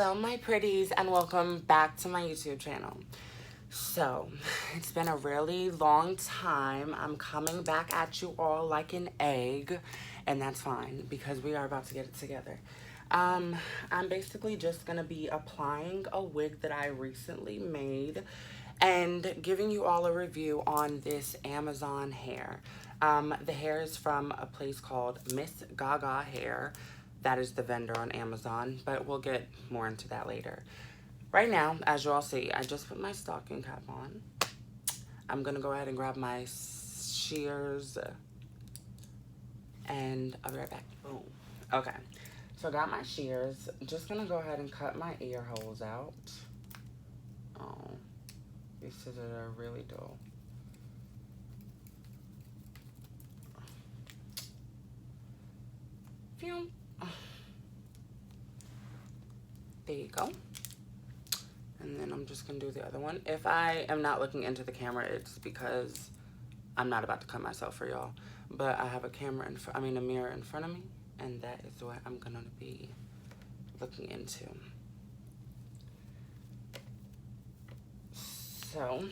Hello my pretties and welcome back to my YouTube channel. So, it's been a really long time. I'm coming back at you all like an egg, and that's fine because we are about to get it together. I'm basically just gonna be applying a wig that I recently made and giving you all a review on this Amazon hair. The hair is from a place called Miss Gaga Hair. That is the vendor on Amazon, but we'll get more into that later. Right now, as you all see, I just put my stocking cap on. I'm gonna go ahead and grab my shears and I'll be right back. Boom. Okay, so I got my shears. Just gonna go ahead and cut my ear holes out. Oh, these scissors are really dull. Phew. There you go. And then I'm just gonna do the other one. If I am not looking into the camera, it's because I'm not about to cut myself for y'all. But I have a camera a mirror in front of me, and that is what I'm gonna be looking into. So,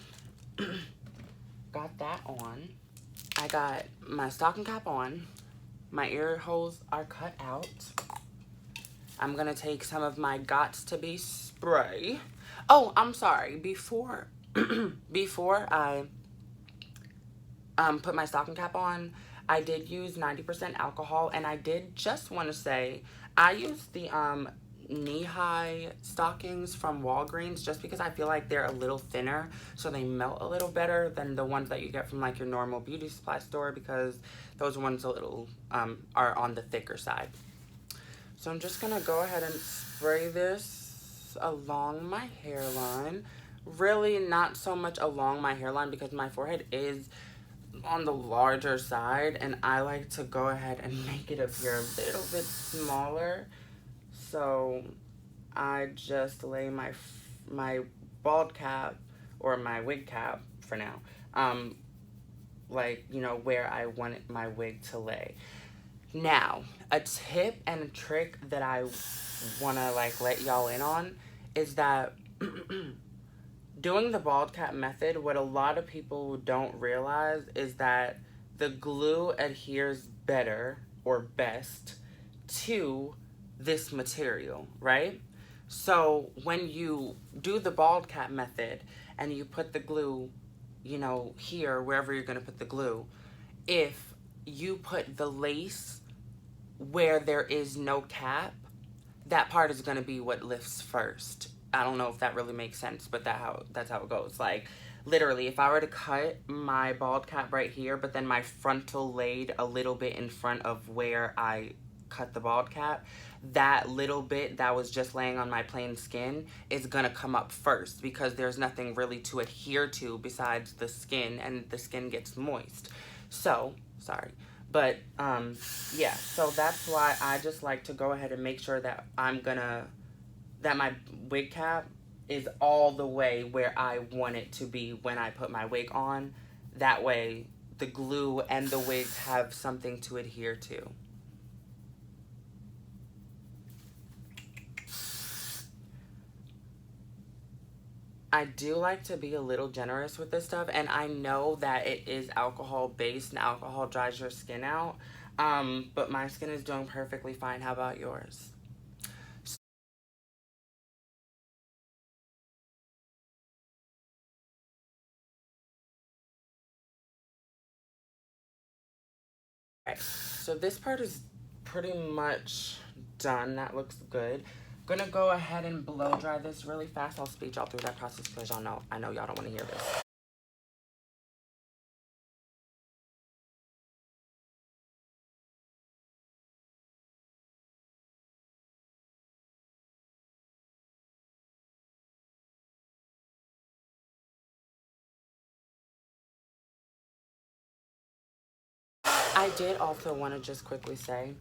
got that on. I got my stocking cap on. My ear holes are cut out. I'm gonna take some of my Gots to Be spray. Oh, I'm sorry. Before I put my stocking cap on, I did use 90% alcohol, and I did just want to say I used the knee-high stockings from Walgreens just because I feel like they're a little thinner, so they melt a little better than the ones that you get from like your normal beauty supply store, because those ones a little are on the thicker side. So I'm just gonna go ahead and spray this along my hairline. Really not so much along my hairline because my forehead is on the larger side, and I like to go ahead and make it appear a little bit smaller. So I just lay my bald cap, or my wig cap for now, like, you know, where I want my wig to lay. Now, a tip and a trick that I want to like let y'all in on is that doing the bald cap method, what a lot of people don't realize is that the glue adheres better or best to this material, right? So when you do the bald cap method and you put the glue, you know, here, wherever you're going to put the glue, if you put the lace where there is no cap, that part is going to be what lifts first. I don't know if that really makes sense, but that's how it goes. Like, literally, if I were to cut my bald cap right here, but then my frontal laid a little bit in front of where I cut the bald cap, that little bit that was just laying on my plain skin is gonna come up first because there's nothing really to adhere to besides the skin, and the skin gets moist. So, sorry. But, yeah, so that's why I just like to go ahead and make sure that that my wig cap is all the way where I want it to be when I put my wig on. That way, the glue and the wig have something to adhere to. I do like to be a little generous with this stuff, and I know that it is alcohol-based, and alcohol dries your skin out, but my skin is doing perfectly fine. How about yours? Okay, so this part is pretty much done. That looks good. Gonna go ahead and blow dry this really fast. I'll speed y'all through that process because I know y'all don't want to hear this. I did also want to just quickly say,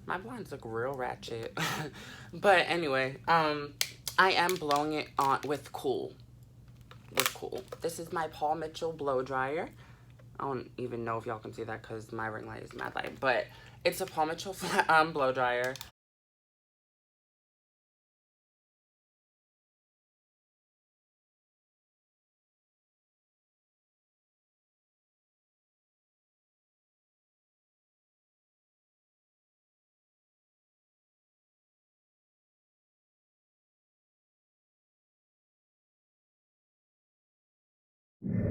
my blinds look real ratchet. But anyway, I am blowing it on with Cool. This is my Paul Mitchell blow dryer. I don't even know if y'all can see that because my ring light is mad light, but it's a Paul Mitchell blow dryer.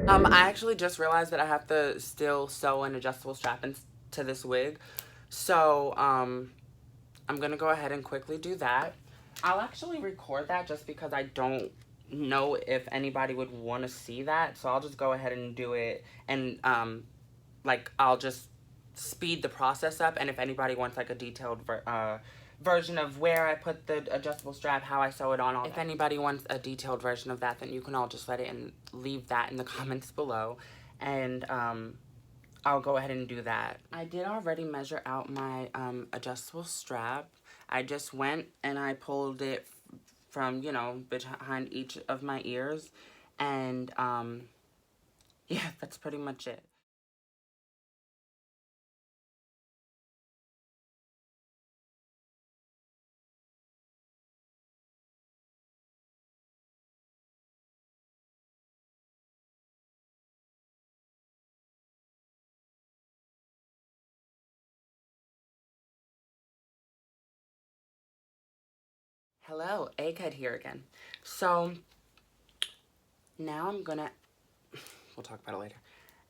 I actually just realized that I have to still sew an adjustable strap into this wig. So, I'm gonna go ahead and quickly do that. I'll actually record that just because I don't know if anybody would want to see that. So I'll just go ahead and do it, and like I'll just speed the process up. And if anybody wants like a detailed version of where I put the adjustable strap, how I sew it on, if anybody wants a detailed version of that, then you can all just let it and leave that in the comments below, and I'll go ahead and do that. I did already measure out my adjustable strap. I just went and I pulled it from, you know, behind each of my ears. And yeah, that's pretty much it. Hello, Egghead here again. So now I'm gonna, we'll talk about it later.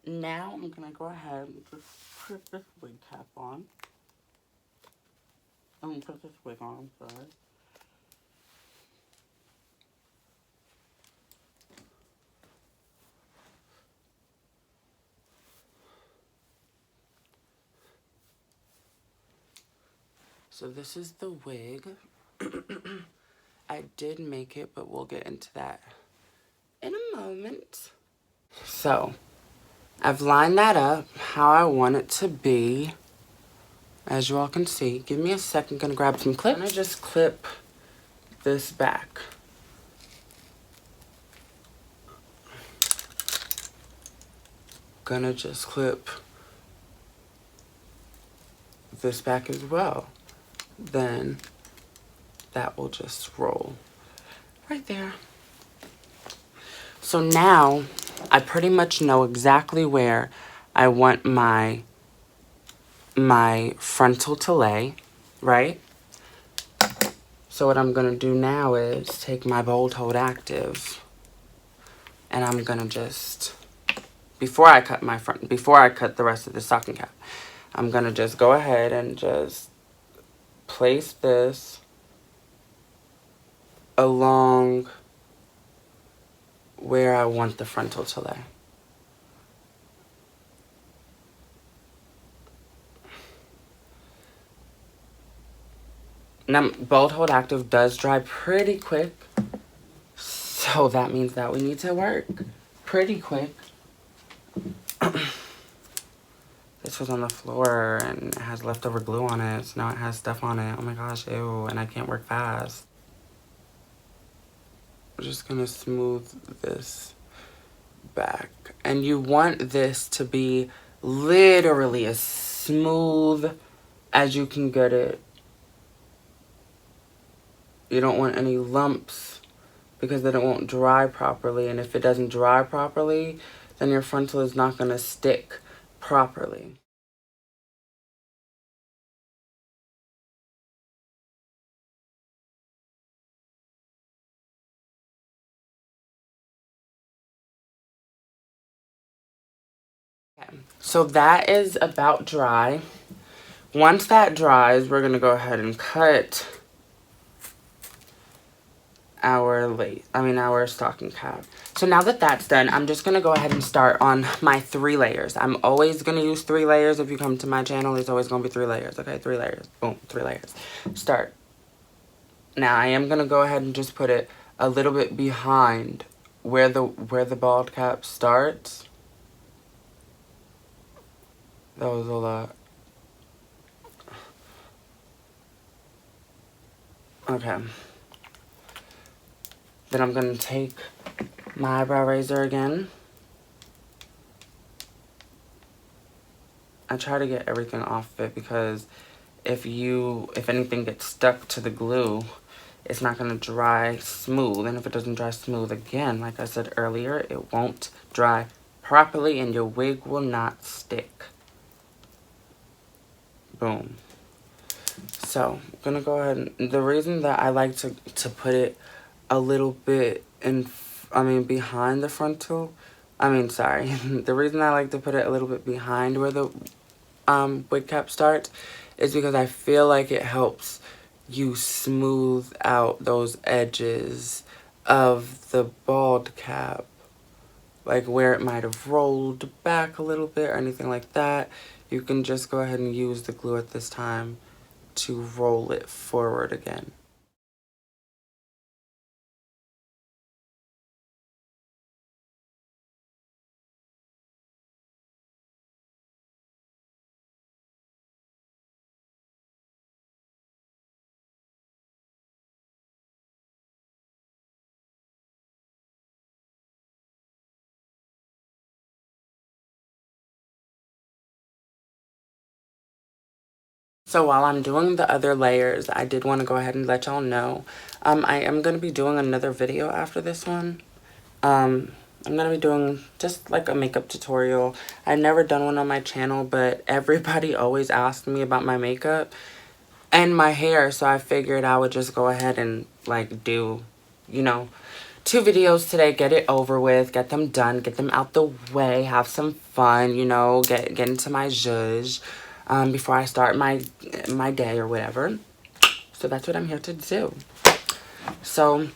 Now I'm gonna go ahead and just put this wig cap on. I'm gonna put this wig on, sorry. So this is the wig. I did make it, but we'll get into that in a moment. So, I've lined that up how I want it to be. As you all can see. Give me a second, gonna grab some clips. I'm gonna just clip this back. Gonna just clip this back as well. Then that will just roll right there. So now I pretty much know exactly where I want my frontal to lay, right? So what I'm gonna do now is take my Bold Hold Active, and I'm gonna just, before I cut the rest of the stocking cap, I'm gonna just go ahead and just place this along where I want the frontal to lay. Now, Bold Hold Active does dry pretty quick, so that means that we need to work pretty quick. This was on the floor and it has leftover glue on it, so now it has stuff on it. Oh my gosh, ew, and I can't work fast. I'm just gonna smooth this back. And you want this to be literally as smooth as you can get it. You don't want any lumps because then it won't dry properly. And if it doesn't dry properly, then your frontal is not gonna stick properly. Okay, so that is about dry. Once that dries, we're gonna go ahead and cut our stocking cap. So now that that's done, I'm just gonna go ahead and start on my 3 layers. I'm always gonna use 3 layers. If you come to my channel, there's always gonna be 3 layers. Okay, 3 layers. Boom, 3 layers. Start. Now I am gonna go ahead and just put it a little bit behind where the bald cap starts. That was a lot. Okay. Then I'm gonna take my eyebrow razor again. I try to get everything off of it because if anything gets stuck to the glue, it's not gonna dry smooth. And if it doesn't dry smooth again, like I said earlier, it won't dry properly and your wig will not stick. Boom. So, I'm gonna go ahead and, the reason that I like to put it a little bit behind the frontal I mean, sorry. The reason I like to put it a little bit behind where the wig cap starts is because I feel like it helps you smooth out those edges of the bald cap. Like where it might have rolled back a little bit or anything like that. You can just go ahead and use the glue at this time to roll it forward again. So while I'm doing the other layers, I did want to go ahead and let y'all know. I am going to be doing another video after this one. I'm going to be doing just like a makeup tutorial. I've never done one on my channel, but everybody always asks me about my makeup and my hair. So I figured I would just go ahead and like do, you know, 2 videos today, get it over with, get them done, get them out the way, have some fun, you know, get into my zhuzh before I start my day or whatever. So that's what I'm here to do. So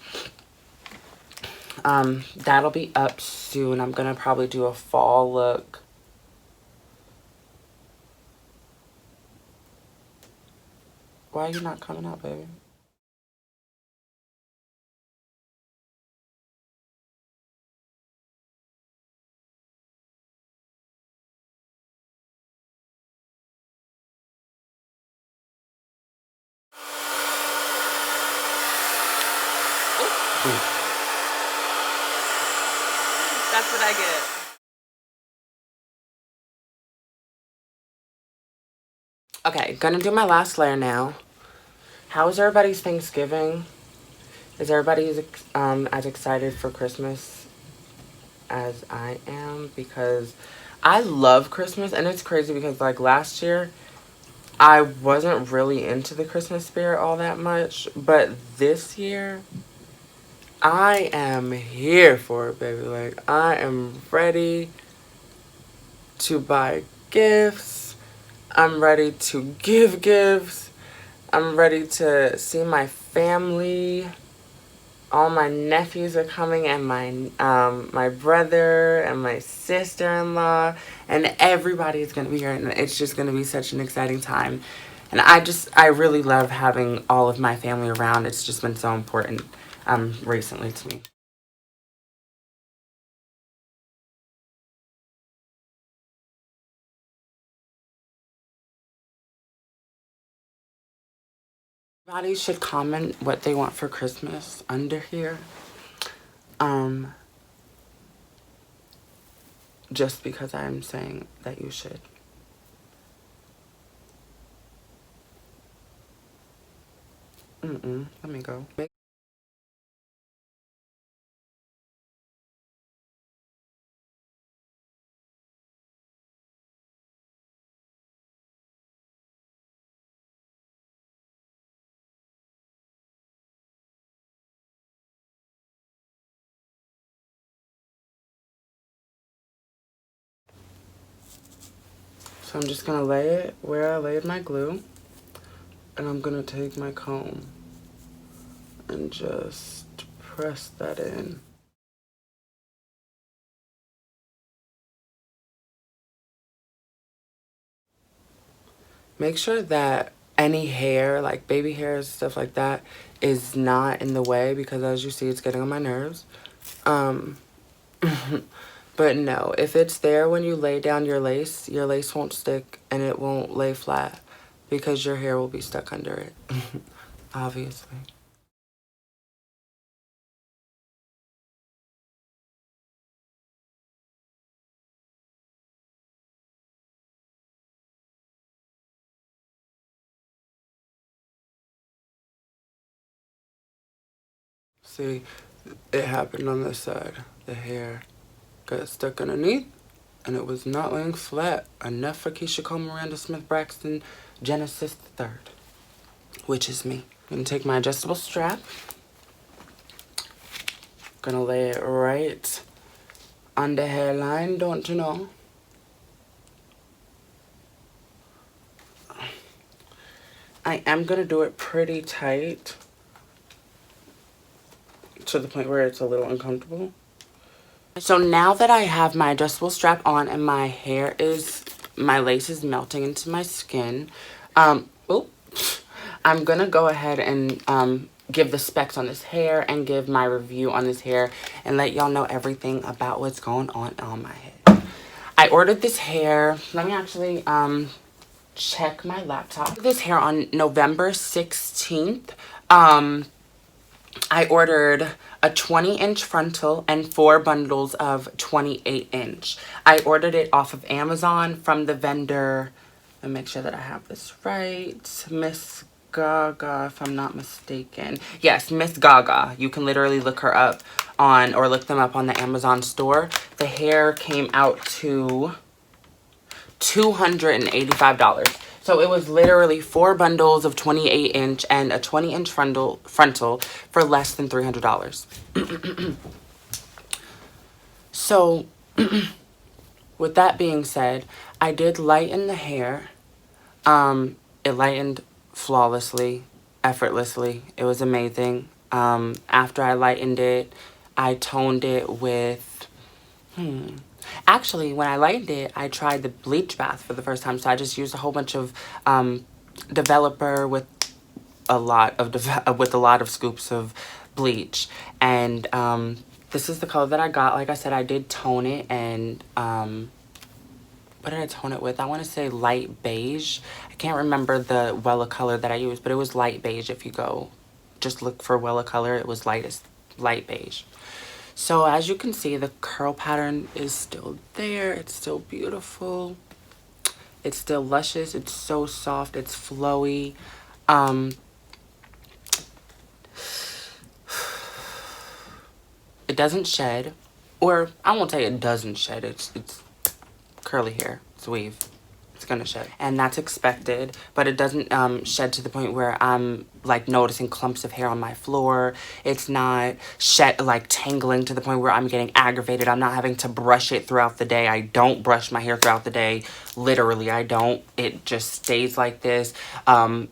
that'll be up soon. I'm gonna probably do a fall look. Why are you not coming out, baby? That's what I get. Okay, gonna do my last layer now. How is everybody's Thanksgiving? Is everybody as excited for Christmas as I am? Because I love Christmas, and it's crazy because like last year I wasn't really into the Christmas spirit all that much, but this year I am here for it, baby. Like I am ready to buy gifts. I'm ready to give gifts. I'm ready to see my family. All my nephews are coming, and my brother and my sister-in-law, and everybody's gonna be here, and it's just gonna be such an exciting time. And I really love having all of my family around. It's just been so important recently to me. Everybody should comment what they want for Christmas under here. Just because I'm saying that you should. Let me go. So I'm just gonna lay it where I laid my glue, and I'm gonna take my comb and just press that in. Make sure that any hair, like baby hairs, stuff like that, is not in the way, because as you see, it's getting on my nerves. But no, if it's there when you lay down your lace won't stick and it won't lay flat because your hair will be stuck under it, obviously. See, it happened on this side. The hair got stuck underneath and it was not laying flat enough for Keisha Cole, Miranda Smith, Braxton, Genesis the third, which is me. I'm gonna take my adjustable strap. Gonna lay it right on the hairline, don't you know? I am going to do it pretty tight to the point where it's a little uncomfortable. So now that I have my adjustable strap on and my lace is melting into my skin, I'm gonna go ahead and give the specs on this hair and give my review on this hair and let y'all know everything about what's going on my head. I ordered this hair. Let me actually check my laptop. This hair on November 16th. I ordered a 20-inch frontal and 4 bundles of 28-inch. I ordered it off of Amazon from the vendor. Let me make sure that I have this right. Miss Gaga, if I'm not mistaken. Yes, Miss Gaga. You can literally look her up or look them up on the Amazon store. The hair came out to $285. So it was literally 4 bundles of 28-inch and a 20-inch frontal for less than $300. So with that being said, I did lighten the hair. It lightened flawlessly, effortlessly. It was amazing. After I lightened it, I toned it with Actually, when I lightened it, I tried the bleach bath for the first time. So I just used a whole bunch of developer with a lot of scoops of bleach. And this is the color that I got. Like I said, I did tone it and what did I tone it with? I want to say light beige. I can't remember the Wella color that I used, but it was light beige. If you go just look for Wella color, it was light beige. So as you can see, the curl pattern is still there. It's still beautiful. It's still luscious. It's so soft. It's flowy. It doesn't shed. Or I won't say it doesn't shed. It's curly hair. It's weave. It's gonna shed. And that's expected. But it doesn't shed to the point where I'm like noticing clumps of hair on my floor. It's not tangling to the point where I'm getting aggravated. I'm not having to brush it throughout the day. I don't brush my hair throughout the day. Literally, I don't. It just stays like this. I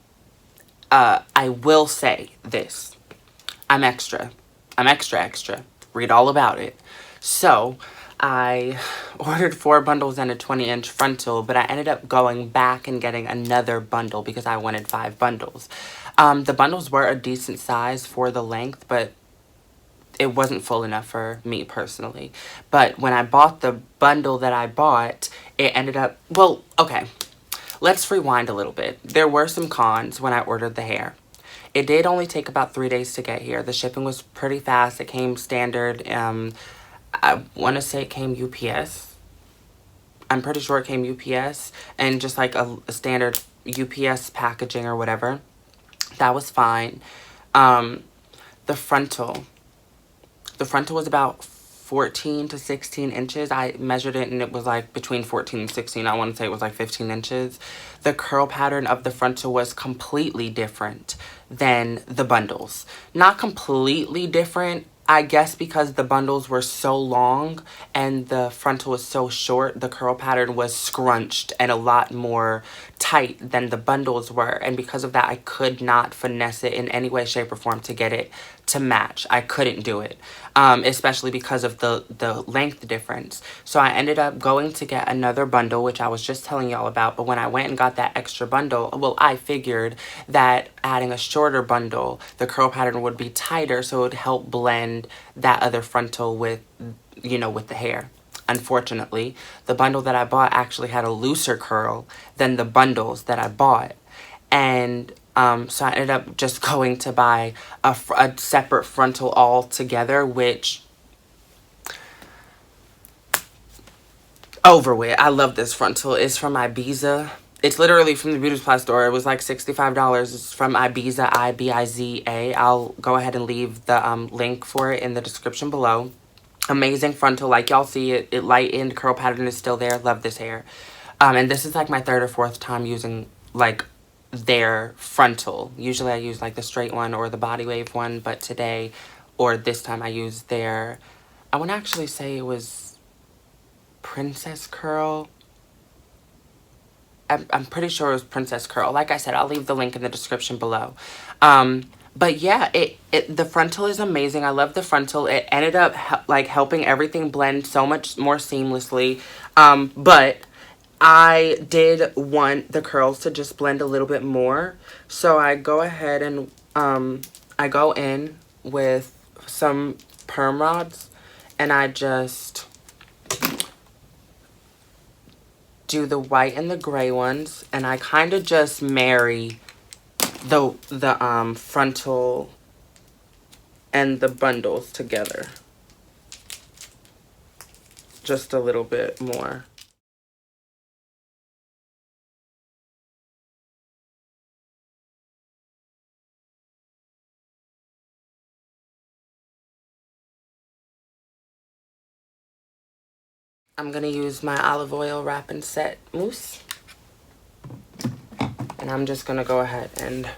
will say this. I'm extra. Read all about it. So I ordered 4 bundles and a 20-inch frontal, but I ended up going back and getting another bundle because I wanted 5 bundles. The bundles were a decent size for the length, but it wasn't full enough for me personally. But when I bought the bundle that I bought, it ended up, well, okay, let's rewind a little bit. There were some cons when I ordered the hair. It did only take about 3 days to get here. The shipping was pretty fast. It came standard. I want to say it came UPS. I'm pretty sure it came UPS and just like a standard UPS packaging or whatever. That was fine. The frontal was about 14 to 16 inches. I measured it and it was like between 14 and 16. I want to say it was like 15 inches. The curl pattern of the frontal was completely different than the bundles. Not completely different, I guess, because the bundles were so long and the frontal was so short, the curl pattern was scrunched and a lot more tight than the bundles were. And because of that, I could not finesse it in any way, shape, or form to get it to match. I couldn't do it, especially because of the length difference. So I ended up going to get another bundle, which I was just telling y'all about. But when I went and got that extra bundle, well, I figured that adding a shorter bundle, the curl pattern would be tighter, so it would help blend that other frontal with, with the hair. Unfortunately, the bundle that I bought actually had a looser curl than the bundles that I bought. And so I ended up just going to buy a separate frontal altogether, which, over with. I love this frontal. It's from Ibiza. It's literally from the beauty supply store. It was like $65. It's from Ibiza, Ibiza. I'll go ahead and leave the link for it in the description below. Amazing frontal. Like y'all see it. It lightened. Curl pattern is still there. Love this hair. And this is like my 3rd or 4th time using like their frontal. Usually I use like the straight one or the body wave one, but today or this time I used their, I want to actually say it was Princess Curl. I'm pretty sure it was Princess Curl. Like I said, I'll leave the link in the description below. But yeah, the frontal is amazing. I love the frontal. It ended up like helping everything blend so much more seamlessly. But I did want the curls to just blend a little bit more. So I go ahead and I go in with some perm rods and I just do the white and the gray ones, and I kind of just marry the frontal and the bundles together just a little bit more. I'm gonna use my olive oil wrap and set mousse, and I'm just gonna go ahead and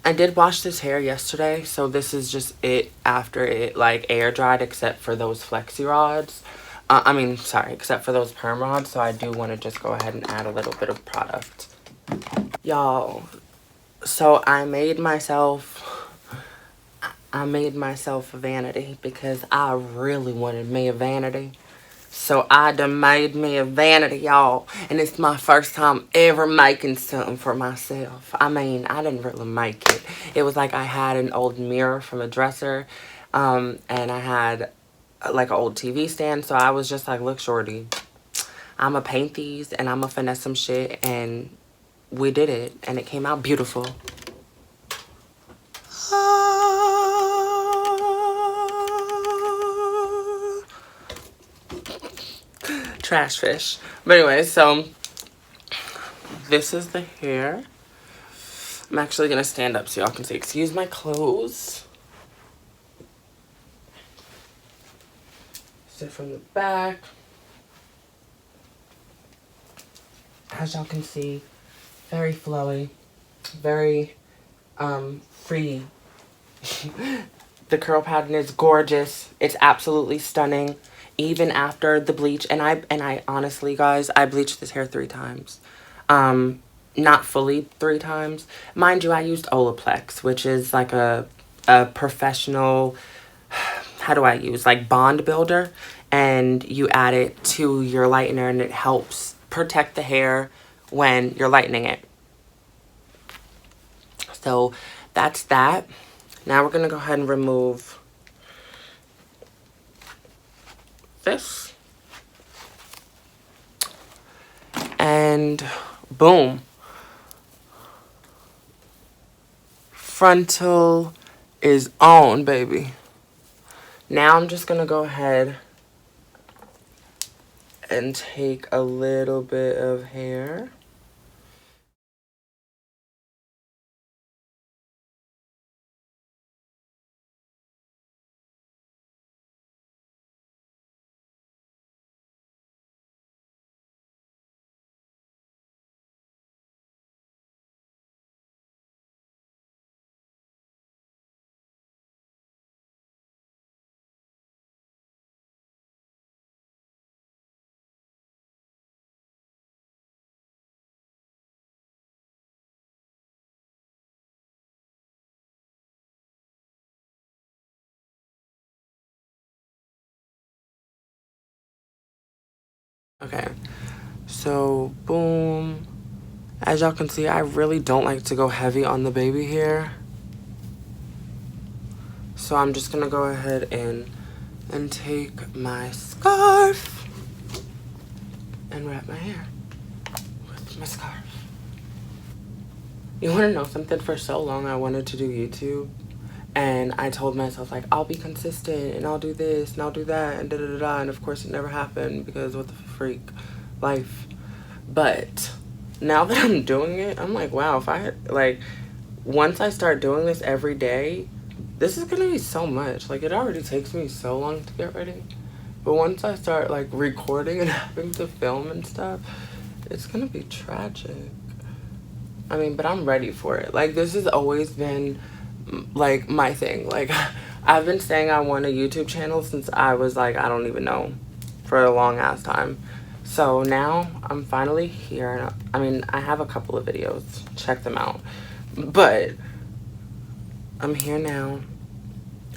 I did wash this hair yesterday, so this is just it after it like air dried, except for those flexi rods. Except for those perm rods. So I do want to just go ahead and add a little bit of product, y'all. So I made myself a vanity because I really wanted me a vanity. So I done made me a vanity, y'all. And it's my first time ever making something for myself. I mean, I didn't really make it. It was like I had an old mirror from a dresser. And I had like an old TV stand. So I was just like, look, shorty, I'ma paint these and I'ma finesse some shit. And we did it. And it came out beautiful. Trash fish. But anyway, so this is the hair. I'm actually gonna stand up so y'all can see. Excuse my clothes. Sit from the back. As y'all can see, very flowy, very free. The curl pattern is gorgeous. It's absolutely stunning. Even after the bleach, and I honestly, guys, I bleached this hair 3 times. Not fully 3 times. Mind you, I used Olaplex, which is like a professional, how do I use, like bond builder, and you add it to your lightener and it helps protect the hair when you're lightening it. So that's that. Now we're gonna go ahead and remove this. And boom. Frontal is on, baby. Now I'm just gonna go ahead and take a little bit of hair. Okay, so boom. As y'all can see, I really don't like to go heavy on the baby hair. So I'm just gonna go ahead and take my scarf and wrap my hair with my scarf. You wanna know something? For so long I wanted to do YouTube. And I told myself, like, I'll be consistent and I'll do this and I'll do that and da-da-da-da. And of course it never happened because what the freak, life. But now that I'm doing it, I'm like, wow, if I had, like, once I start doing this every day, this is gonna be so much. Like, it already takes me so long to get ready. But once I start, like, recording and having to film and stuff, it's gonna be tragic. I mean, but I'm ready for it. Like, this has always been like my thing. Like, I've been saying I want a YouTube channel since I was like, I don't even know, for a long ass time. So now I'm finally here. I mean, I have a couple of videos. Check them out. But I'm here now.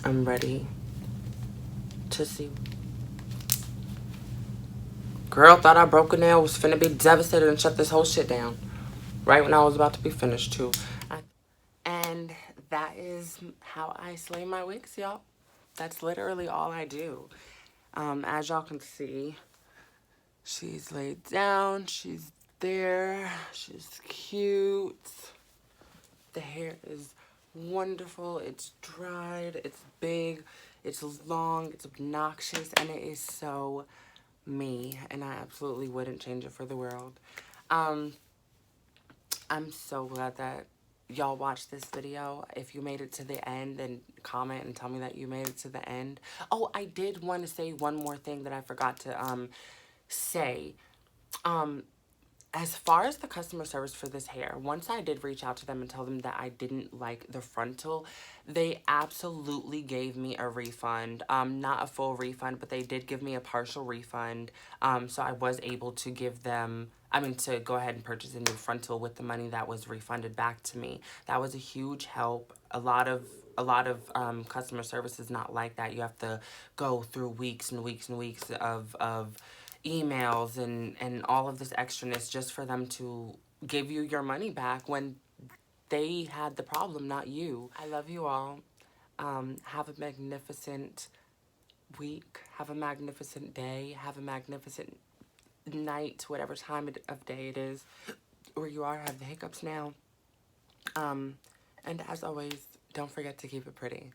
I'm ready to see. Girl thought I broke a nail, was finna be devastated and shut this whole shit down. Right when I was about to be finished too. And that is how I slay my wigs, y'all. That's literally all I do. As y'all can see, she's laid down, she's there, she's cute. The hair is wonderful, it's dried, it's big, it's long, it's obnoxious, and it is so me. And I absolutely wouldn't change it for the world. I'm so glad that y'all watched this video. If you made it to the end, then comment and tell me that you made it to the end. Oh, I did want to say one more thing that I forgot to say. As far as the customer service for this hair, once I did reach out to them and tell them that I didn't like the frontal, they absolutely gave me a refund. Not a full refund, but they did give me a partial refund. So I was able to give them, to go ahead and purchase a new frontal with the money that was refunded back to me. That was a huge help. A lot of customer service is not like that. You have to go through weeks and weeks and weeks of emails and all of this extraness just for them to give you your money back when they had the problem, not you. I love you all. Have a magnificent week. Have a magnificent day. Have a magnificent night, whatever time of day it is where you are. Have the hiccups now. And as always, don't forget to keep it pretty.